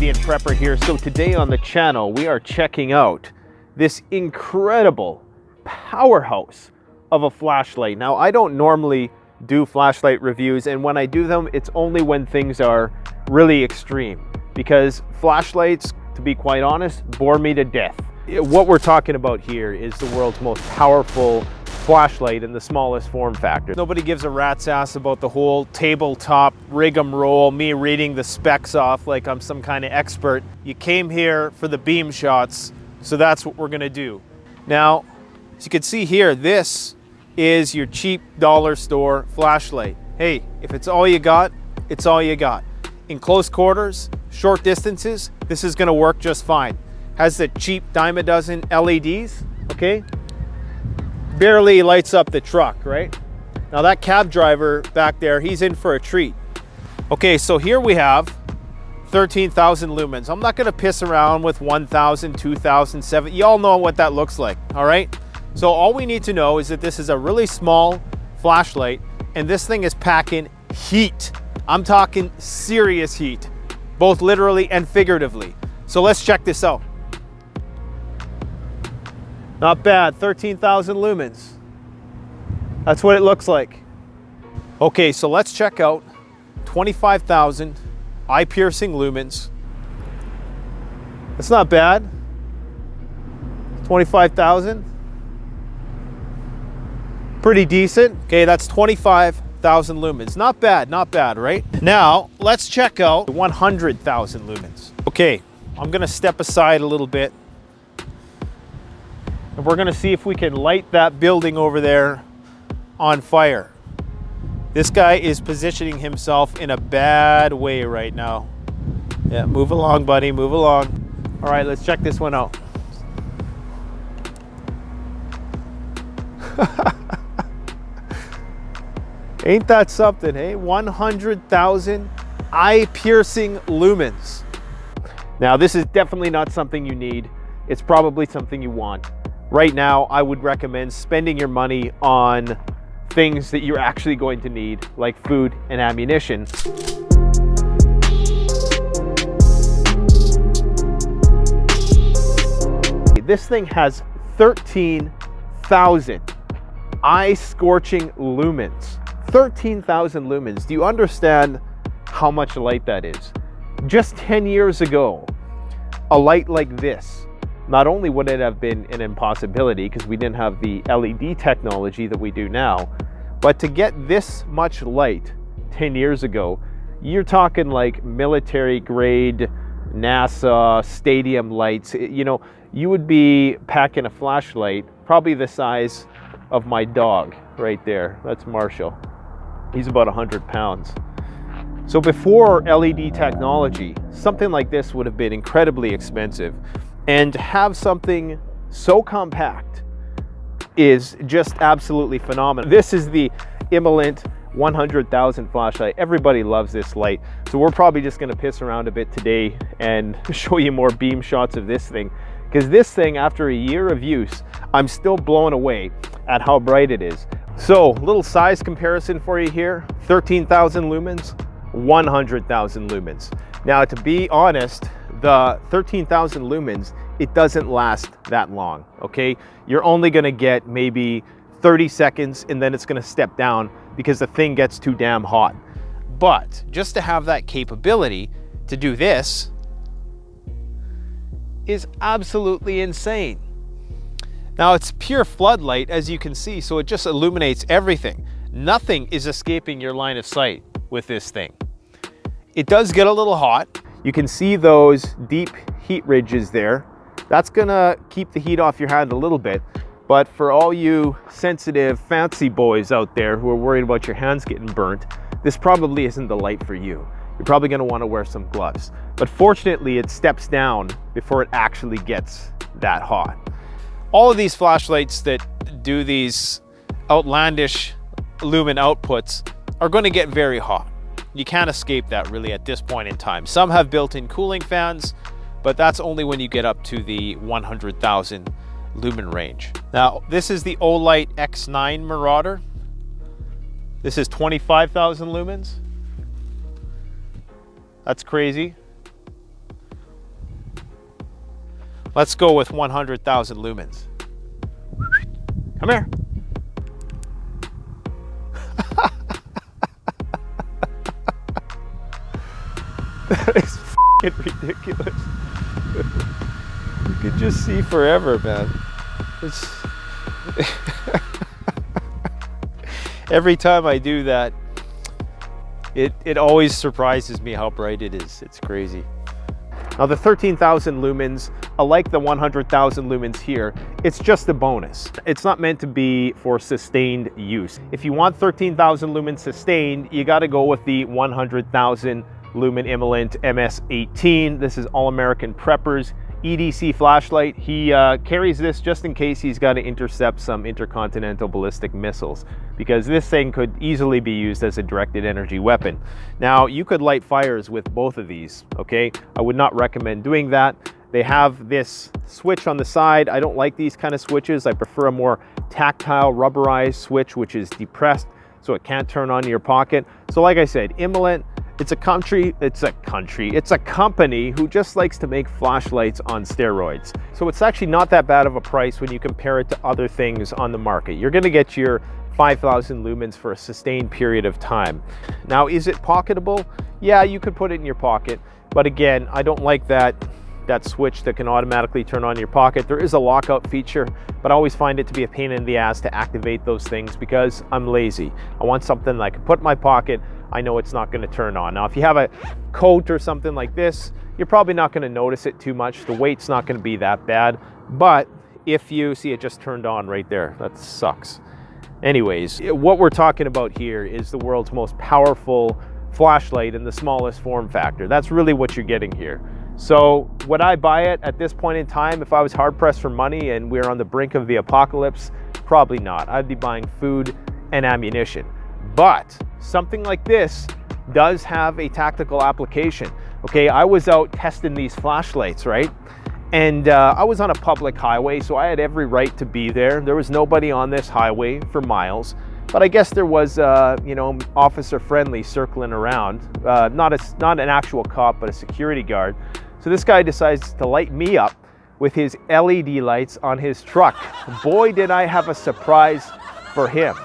Canadian Prepper here. So today on the channel, we are checking out this incredible powerhouse of a flashlight. Now, I don't normally do flashlight reviews, and when I do them, it's only when things are really extreme, because flashlights, to be quite honest, bore me to death. What we're talking about here is the world's most powerful flashlight in the smallest form factor. Nobody gives a rat's ass about the whole tabletop rigmarole, me reading the specs off like I'm some kind of expert. You came here for the beam shots, so that's what we're gonna do. Now, as you can see here, this is your cheap dollar store flashlight. Hey, if it's all you got, it's all you got. In close quarters, short distances, this is gonna work just fine. Has the cheap dime a dozen LEDs, okay? Barely lights up the truck, right? Now that cab driver back there, he's in for a treat. Okay, so here we have 13,000 lumens. I'm not gonna piss around with 1,000, 2,000, 7. You all know what that looks like, all right? So all we need to know is that this is a really small flashlight, and this thing is packing heat. I'm talking serious heat, both literally and figuratively. So let's check this out. Not bad, 13,000 lumens. That's what it looks like. Okay, so let's check out 25,000 eye-piercing lumens. That's not bad. 25,000. Pretty decent. Okay, that's 25,000 lumens. Not bad, right? Now, let's check out 100,000 lumens. Okay, I'm gonna step aside a little bit, and we're gonna see if we can light that building over there on fire. This guy is positioning himself in a bad way right now. Yeah, move along, buddy, move along. All right, let's check this one out. Ain't that something, eh? 100,000 eye-piercing lumens. Now, this is definitely not something you need. It's probably something you want. Right now, I would recommend spending your money on things that you're actually going to need, like food and ammunition. This thing has 13,000 eye-scorching lumens. 13,000 lumens. Do you understand how much light that is? Just 10 years ago, a light like this, not only would it have been an impossibility because we didn't have the LED technology that we do now, but to get this much light 10 years ago, you're talking like military grade, NASA, stadium lights. You know, you would be packing a flashlight probably the size of my dog right there. That's Marshall. He's about 100 pounds. So before LED technology, something like this would have been incredibly expensive. And to have something so compact is just absolutely phenomenal. This is the Imalent 100,000 flashlight. Everybody loves this light. So we're probably just gonna piss around a bit today and show you more beam shots of this thing. Because this thing, after a year of use, I'm still blown away at how bright it is. So, little size comparison for you here. 13,000 lumens, 100,000 lumens. Now, to be honest, the 13,000 lumens, it doesn't last that long, okay? You're only gonna get maybe 30 seconds and then it's gonna step down because the thing gets too damn hot. But just to have that capability to do this is absolutely insane. Now, it's pure floodlight, as you can see, so it just illuminates everything. Nothing is escaping your line of sight with this thing. It does get a little hot. You can see those deep heat ridges there. That's gonna keep the heat off your hand a little bit, but for all you sensitive, fancy boys out there who are worried about your hands getting burnt, this probably isn't the light for you. You're probably gonna wanna wear some gloves. But fortunately, it steps down before it actually gets that hot. All of these flashlights that do these outlandish lumen outputs are going to get very hot. You can't escape that really at this point in time. Some have built-in cooling fans, but that's only when you get up to the 100,000 lumen range. Now, this is the Olight X9 Marauder. This is 25,000 lumens. That's crazy. Let's go with 100,000 lumens. Come here. That is f***ing ridiculous. You could just see forever, man. It's every time I do that, it always surprises me how bright it is. It's crazy. Now the 13,000 lumens, unlike the 100,000 lumens here, it's just a bonus. It's not meant to be for sustained use. If you want 13,000 lumens sustained, you got to go with the 100,000 lumen Imalent MS03. This is All American Prepper's EDC flashlight. He carries this just in case he's got to intercept some intercontinental ballistic missiles, because this thing could easily be used as a directed energy weapon. Now, you could light fires with both of these, okay? I would not recommend doing that. They have this switch on the side. I don't like these kind of switches. I prefer a more tactile rubberized switch, which is depressed so it can't turn on in your pocket. So like I said, Imalent, it's a company who just likes to make flashlights on steroids. So it's actually not that bad of a price when you compare it to other things on the market. You're gonna get your 5,000 lumens for a sustained period of time. Now, is it pocketable? Yeah, you could put it in your pocket, but again, I don't like that switch that can automatically turn on your pocket. There is a lockout feature, but I always find it to be a pain in the ass to activate those things because I'm lazy. I want something that I can put in my pocket. I know it's not going to turn on. Now, if you have a coat or something like this, you're probably not going to notice it too much. The weight's not going to be that bad, but if you see it just turned on right there, that sucks. Anyways, what we're talking about here is the world's most powerful flashlight in the smallest form factor. That's really what you're getting here. So would I buy it at this point in time if I was hard pressed for money and we're on the brink of the apocalypse? Probably not. I'd be buying food and ammunition. But something like this does have a tactical application. Okay, I was out testing these flashlights, right? And I was on a public highway, so I had every right to be there. There was nobody on this highway for miles, but I guess there was, you know, officer friendly circling around. Not an actual cop, but a security guard. So this guy decides to light me up with his LED lights on his truck. Boy, did I have a surprise for him.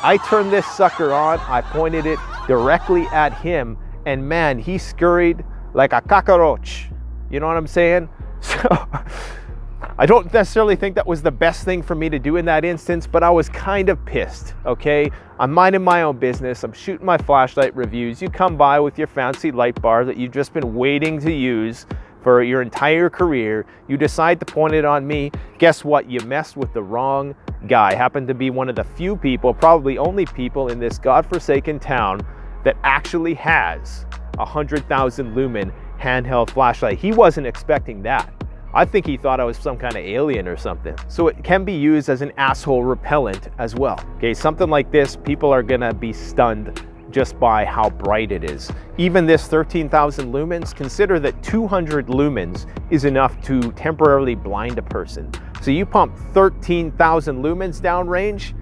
I turned this sucker on, I pointed it directly at him, and man, he scurried like a cockroach. You know what I'm saying? So I don't necessarily think that was the best thing for me to do in that instance, but I was kind of pissed, okay? I'm minding my own business. I'm shooting my flashlight reviews. You come by with your fancy light bar that you've just been waiting to use for your entire career. You decide to point it on me. Guess what? You messed with the wrong guy. Happened to be one of the few people, probably only people in this godforsaken town that actually has a 100,000 lumen handheld flashlight. He wasn't expecting that. I think he thought I was some kind of alien or something. So it can be used as an asshole repellent as well. Okay, something like this, people are gonna be stunned just by how bright it is. Even this 13,000 lumens, consider that 200 lumens is enough to temporarily blind a person. So you pump 13,000 lumens downrange,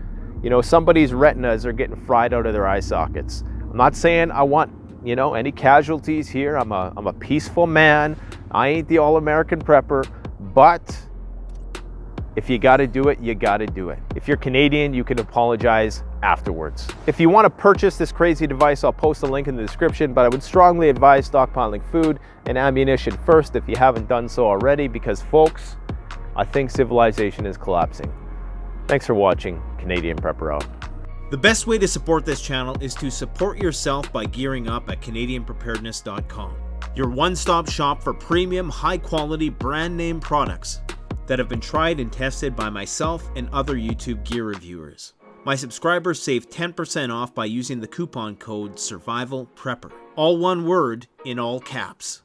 you know, somebody's retinas are getting fried out of their eye sockets. I'm not saying I want, you know, any casualties here. I'm a peaceful man. I ain't the all-American prepper, but if you gotta do it, you gotta do it. If you're Canadian, you can apologize afterwards. If you want to purchase this crazy device, I'll post a link in the description, but I would strongly advise stockpiling food and ammunition first if you haven't done so already, because folks, I think civilization is collapsing. Thanks for watching. Canadian Prepper out. The best way to support this channel is to support yourself by gearing up at CanadianPreparedness.com, your one-stop shop for premium, high-quality, brand-name products that have been tried and tested by myself and other YouTube gear reviewers. My subscribers save 10% off by using the coupon code SURVIVALPREPPER. All one word in all caps.